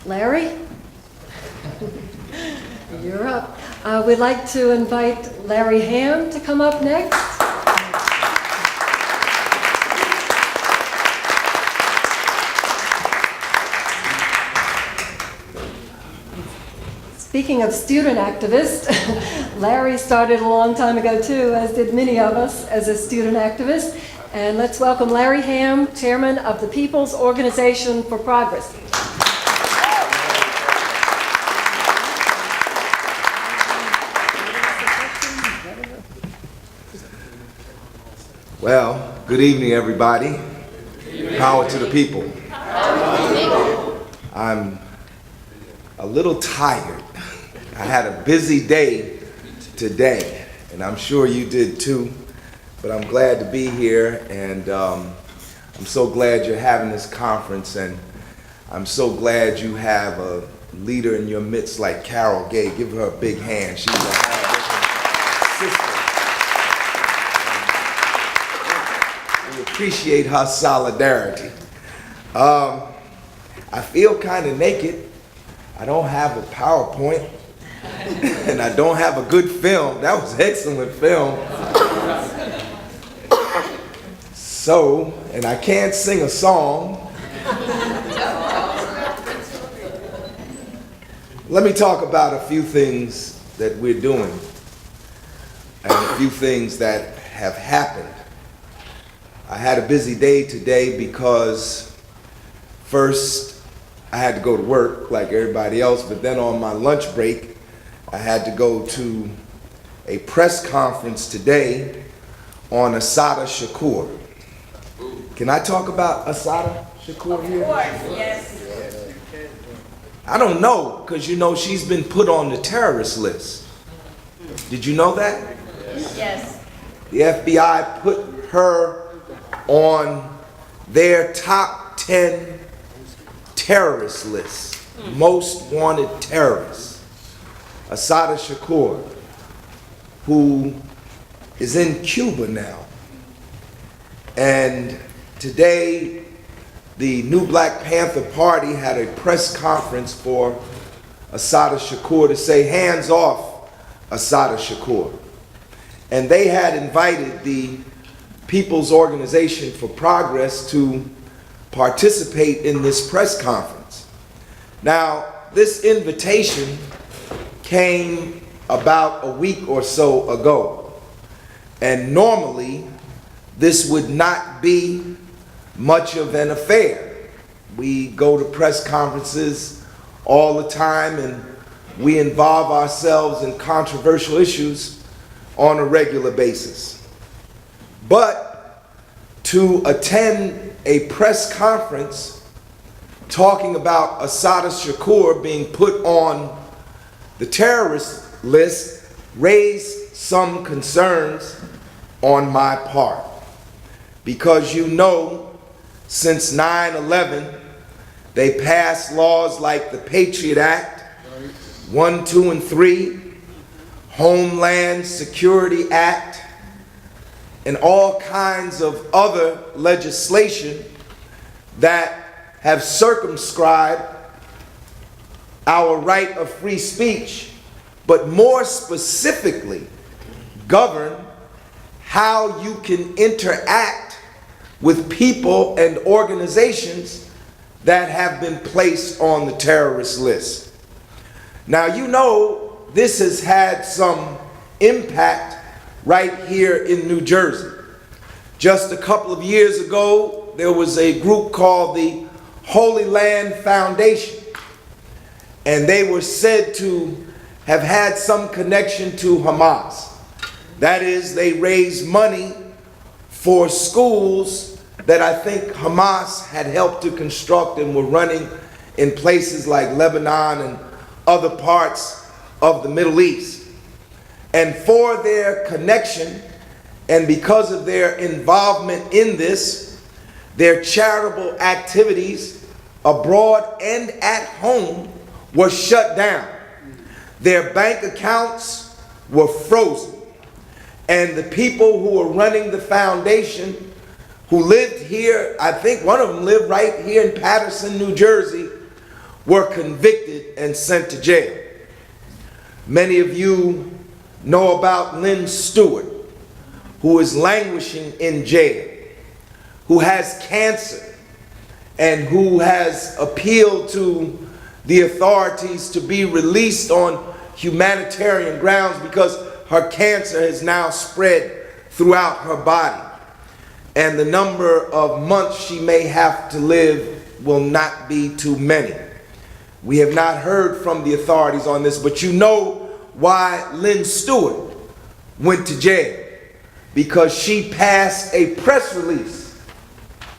Larry? You're up. We'd like to invite Larry Hamm to come up next. Speaking of student activist, Larry started a long time ago too, as did many of us, as a student activist. And let's welcome Larry Hamm, chairman of the People's Organization for Progress. Well, good evening, everybody. Power to the people. I'm a little tired. I had a busy day today, and I'm sure you did too, but I'm glad to be here, and I'm so glad you're having this conference, and I'm so glad you have a leader in your midst like Carol Gay. Give her a big hand. She's a hard-working sister. We appreciate her solidarity. I feel kind of naked. I don't have a PowerPoint, and I don't have a good film. That was excellent film. So, and I can't sing a song. Let me talk about a few things that we're doing and a few things that have happened. I had a busy day today because first, I had to go to work like everybody else, but then on my lunch break, I had to go to a press conference today on Assata Shakur. Can I talk about Assata Shakur here? Of course, yes. I don't know, because you know she's been put on the terrorist list. Did you know that? Yes. The FBI put her on their top 10 terrorist list, most wanted terrorists. Assata Shakur, who is in Cuba now. And today, the New Black Panther Party had a press conference for Assata Shakur to say, hands off Assata Shakur. And they had invited the People's Organization for Progress to participate in this press conference. Now, this invitation came about a week or so ago, and normally this would not be much of an affair. We go to press conferences all the time, and we involve ourselves in controversial issues on a regular basis. But to attend a press conference talking about Assata Shakur being put on the terrorist list raised some concerns on my part. Because you know, since 9/11, they passed laws like the Patriot Act, 1, 2, and 3, Homeland Security Act, and all kinds of other legislation that have circumscribed our right of free speech, but more specifically govern how you can interact with people and organizations that have been placed on the terrorist list. Now, you know, this has had some impact right here in New Jersey. Just a couple of years ago, there was a group called the Holy Land Foundation, and they were said to have had some connection to Hamas. That is, they raised money for schools that I think Hamas had helped to construct and were running in places like Lebanon and other parts of the Middle East. And for their connection, and because of their involvement in this, their charitable activities abroad and at home were shut down. Their bank accounts were frozen. And the people who were running the foundation, who lived here, I think one of them lived right here in Paterson, New Jersey, were convicted and sent to jail. Many of you know about Lynn Stewart, who is languishing in jail, who has cancer, and who has appealed to the authorities to be released on humanitarian grounds because her cancer has now spread throughout her body. And the number of months she may have to live will not be too many. We have not heard from the authorities on this, but you know why Lynn Stewart went to jail. Because she passed a press release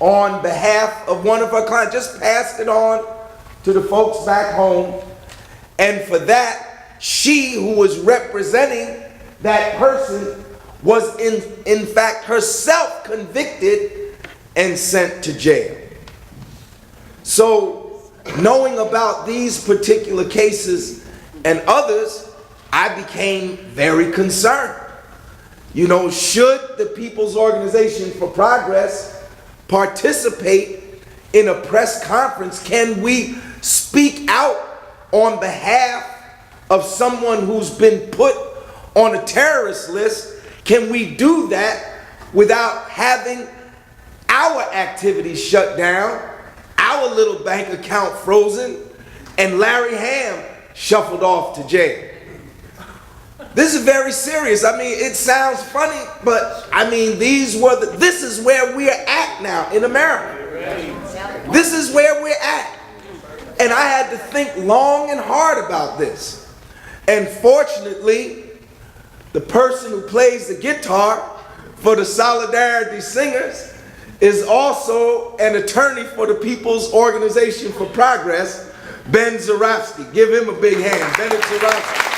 on behalf of one of her clients, just passed it on to the folks back home. And for that, she who was representing that person was in fact herself convicted and sent to jail. So knowing about these particular cases and others, I became very concerned. You know, should the People's Organization for Progress participate in a press conference? Can we speak out on behalf of someone who's been put on a terrorist list? Can we do that without having our activities shut down, our little bank account frozen, and Larry Hamm shuffled off to jail? This is very serious. I mean, it sounds funny, but I mean, this is where we're at now in America. This is where we're at. And I had to think long and hard about this. And fortunately, the person who plays the guitar for the Solidarity Singers is also an attorney for the People's Organization for Progress, Ben Zarofsky. Give him a big hand, Bennett Zarofsky.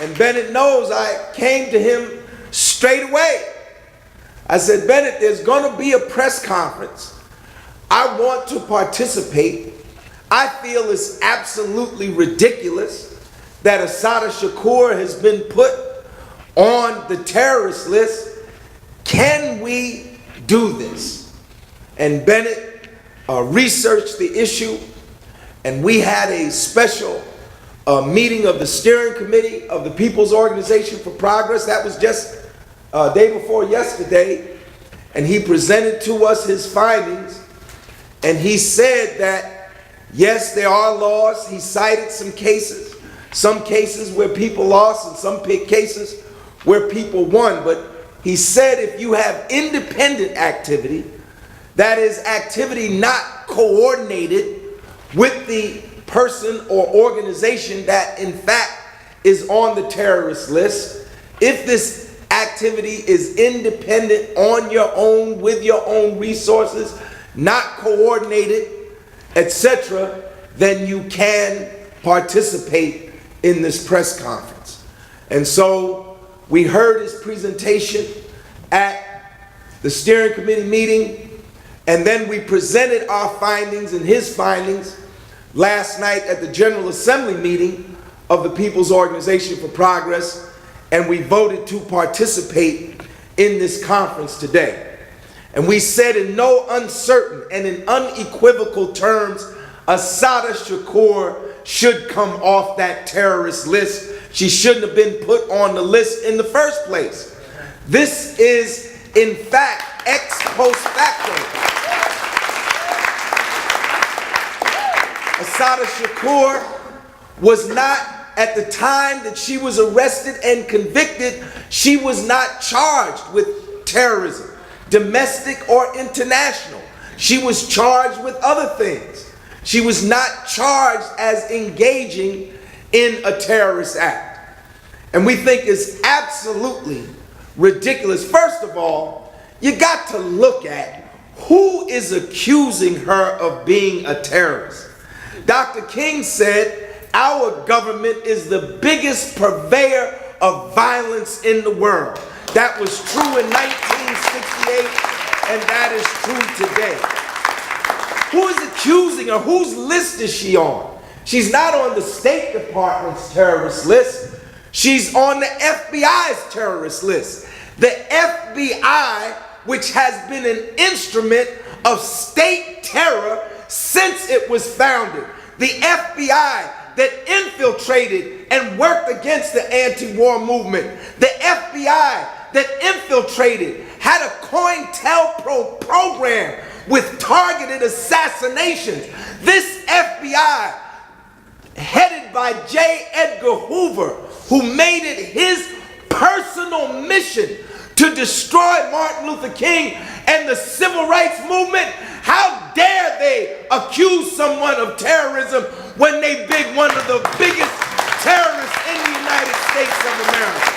And Bennett knows I came to him straight away. I said, Bennett, there's going to be a press conference. I want to participate. I feel it's absolutely ridiculous that Assata Shakur has been put on the terrorist list. Can we do this? And Bennett researched the issue, and we had a special meeting of the steering committee of the People's Organization for Progress. That was just day before yesterday, and he presented to us his findings, and he said that yes, there are laws. He cited some cases where people lost and some cases where people won, but he said if you have independent activity, that is activity not coordinated with the person or organization that in fact is on the terrorist list, if this activity is independent, on your own, with your own resources, not coordinated, etc., then you can participate in this press conference. And so we heard his presentation at the steering committee meeting, and then we presented our findings and his findings last night at the General Assembly meeting of the People's Organization for Progress, and we voted to participate in this conference today. And we said in no uncertain and in unequivocal terms, Assata Shakur should come off that terrorist list. She shouldn't have been put on the list in the first place. This is, in fact, ex post facto. Assata Shakur was not, at the time that she was arrested and convicted, she was not charged with terrorism, domestic or international. She was charged with other things. She was not charged as engaging in a terrorist act. And we think it's absolutely ridiculous. First of all, you got to look at who is accusing her of being a terrorist. Dr. King said, our government is the biggest purveyor of violence in the world. That was true in 1968, and that is true today. Who is accusing her? Whose list is she on? She's not on the State Department's terrorist list. She's on the FBI's terrorist list. The FBI, which has been an instrument of state terror since it was founded. The FBI that infiltrated and worked against the anti-war movement. The FBI that infiltrated, had a COINTELPRO program with targeted assassinations. This FBI, headed by J. Edgar Hoover, who made it his personal mission to destroy Martin Luther King and the civil rights movement. How dare they accuse someone of terrorism when they big one of the biggest terrorists in the United States of America?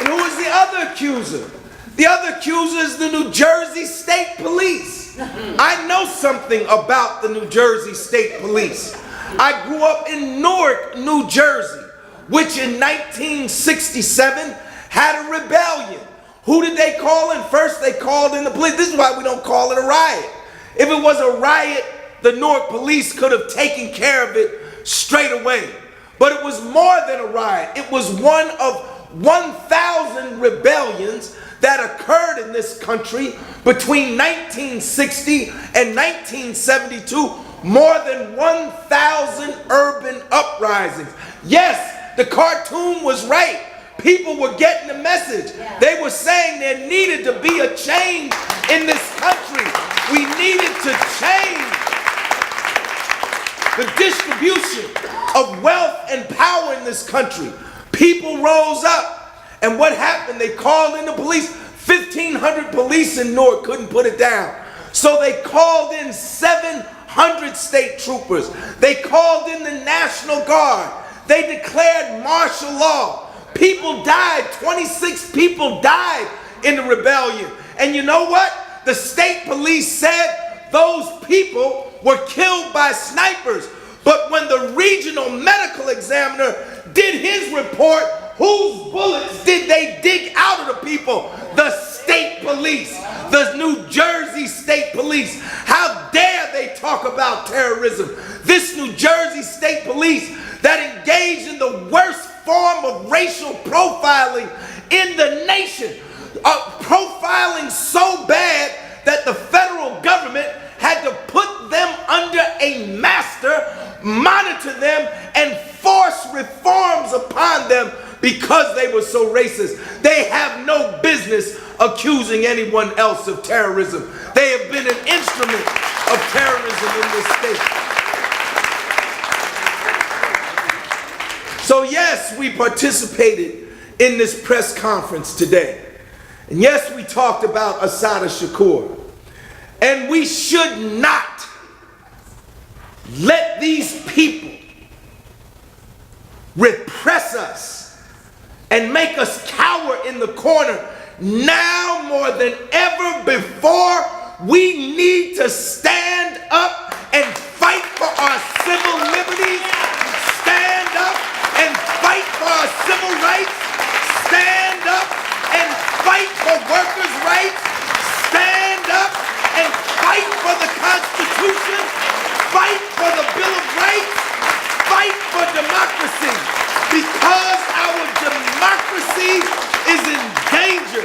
And who is the other accuser? The other accuser is the New Jersey State Police. I know something about the New Jersey State Police. I grew up in Newark, New Jersey, which in 1967 had a rebellion. Who did they call in? First they called in the police. This is why we don't call it a riot. If it was a riot, the Newark police could have taken care of it straight away. But it was more than a riot. It was one of 1,000 rebellions that occurred in this country between 1960 and 1972. More than 1,000 urban uprisings. Yes, the cartoon was right. People were getting the message. They were saying there needed to be a change in this country. We needed to change the distribution of wealth and power in this country. People rose up. And what happened? They called in the police. 1,500 police in Newark couldn't put it down. So they called in 700 state troopers. They called in the National Guard. They declared martial law. People died. 26 people died in the rebellion. And you know what? The state police said those people were killed by snipers. But when the regional medical examiner did his report, whose bullets did they dig out of the people? The state police, the New Jersey State Police. How dare they talk about terrorism? This New Jersey State Police that engaged in the worst form of racial profiling in the nation. Profiling so bad that the federal government had to put them under a master, monitor them, and force reforms upon them because they were so racist. They have no business accusing anyone else of terrorism. They have been an instrument of terrorism in this state. So yes, we participated in this press conference today. And yes, we talked about Assata Shakur. And we should not let these people repress us and make us cower in the corner. Now more than ever before, we need to stand up and fight for our civil liberties. Stand up and fight for our civil rights. Stand up and fight for workers' rights. Stand up and fight for the Constitution. Fight for the Bill of Rights. Fight for democracy. Because our democracy is in danger.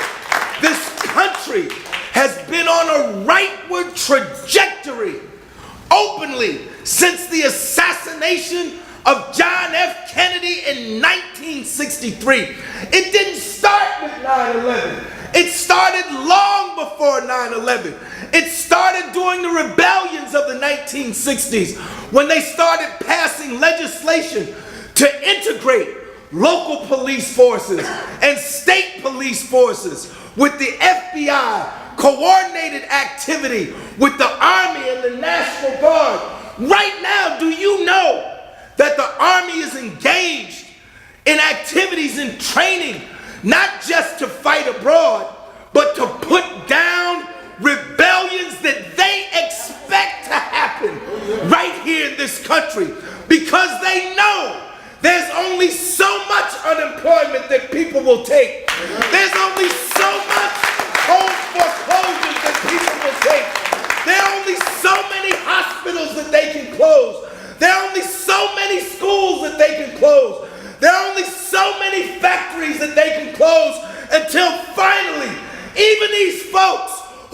This country has been on a rightward trajectory openly since the assassination of John F. Kennedy in 1963. It didn't start with 9/11. It started long before 9/11. It started during the rebellions of the 1960s when they started passing legislation to integrate local police forces and state police forces with the FBI, coordinated activity with the Army and the National Guard. Right now, do you know that the Army is engaged in activities and training, not just to fight abroad, but to put down rebellions that they expect to happen right here in this country, because they know there's only so much unemployment that people will take. There's only so much home foreclosures that people will take. There are only so many hospitals that they can close. There are only so many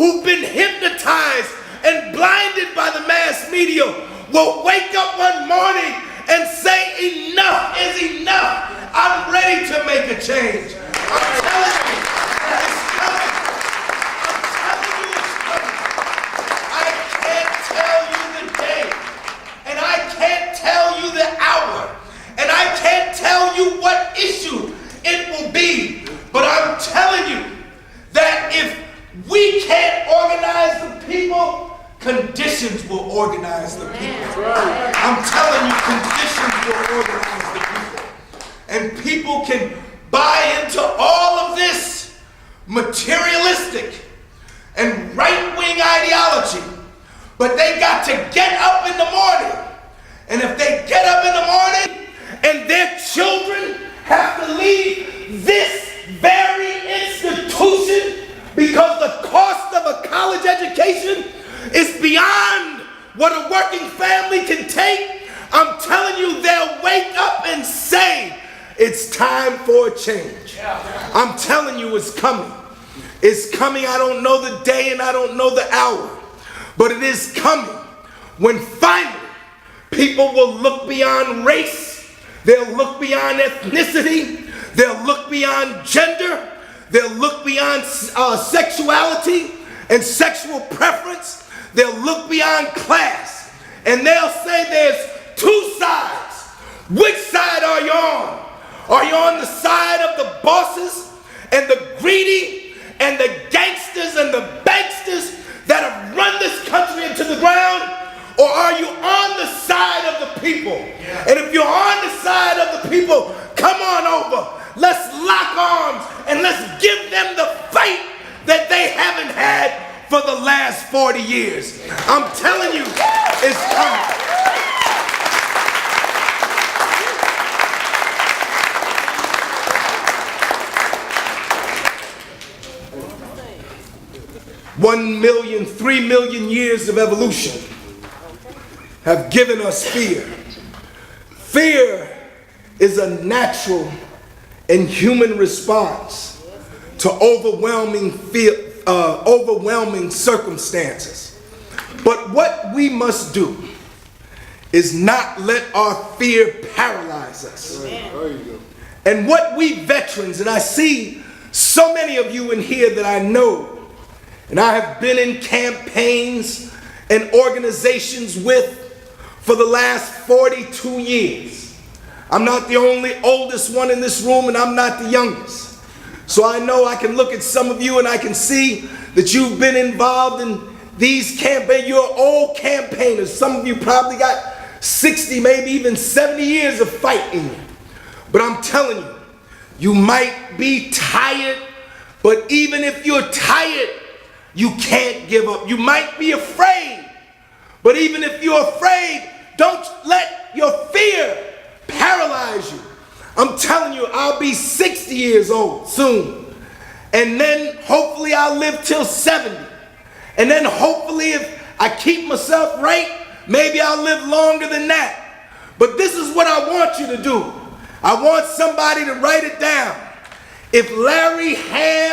who've been hypnotized and blinded by the mass media will wake up one morning and say, enough is enough. I'm ready to make a change. I'm telling you, it's coming. I'm telling you it's coming. I can't tell you the day, and I can't tell you the hour, and I can't tell you what issue it will be, but I'm telling you that if we can't organize the people, conditions will organize the people. I'm telling you, conditions will organize the people. And people can buy into all of this materialistic and right-wing ideology, but they got to get up in the morning. And if they get up in the morning and their children have to leave this very institution because the cost of a college education is beyond what a working family can take, I'm telling you, they'll wake up and say, it's time for a change. I'm telling you, it's coming. It's coming. I don't know the day and I don't know the hour, but it is coming when finally people will look beyond race, they'll look beyond ethnicity, they'll look beyond gender, they'll look beyond sexuality and sexual preference, they'll look beyond class, and they'll say there's two sides. Which side are you on? Are you on the side of the bosses and the greedy and the gangsters and the banksters that have run this country into the ground? Or are you on the side of the people? And if you're on the side of the people, come on over. Let's lock arms and let's give them the fight that they haven't had for the last 40 years. I'm telling you, it's coming. 1 million, 3 million years of evolution have given us fear. Fear is a natural and human response to overwhelming circumstances. But what we must do is not let our fear paralyze us. And what we veterans, and I see so many of you in here that I know, and I have been in campaigns and organizations with for the last 42 years. I'm not the only oldest one in this room, and I'm not the youngest. So I know I can look at some of you and I can see that you've been involved in these campaigns. You're old campaigners. Some of you probably got 60, maybe even 70 years of fight in you. But I'm telling you, you might be tired, but even if you're tired, you can't give up. You might be afraid, but even if you're afraid, don't let your fear paralyze you. I'm telling you, I'll be 60 years old soon. And then hopefully I'll live till 70. And then hopefully if I keep myself right, maybe I'll live longer than that. But this is what I want you to do. I want somebody to write it down. If Larry Hamm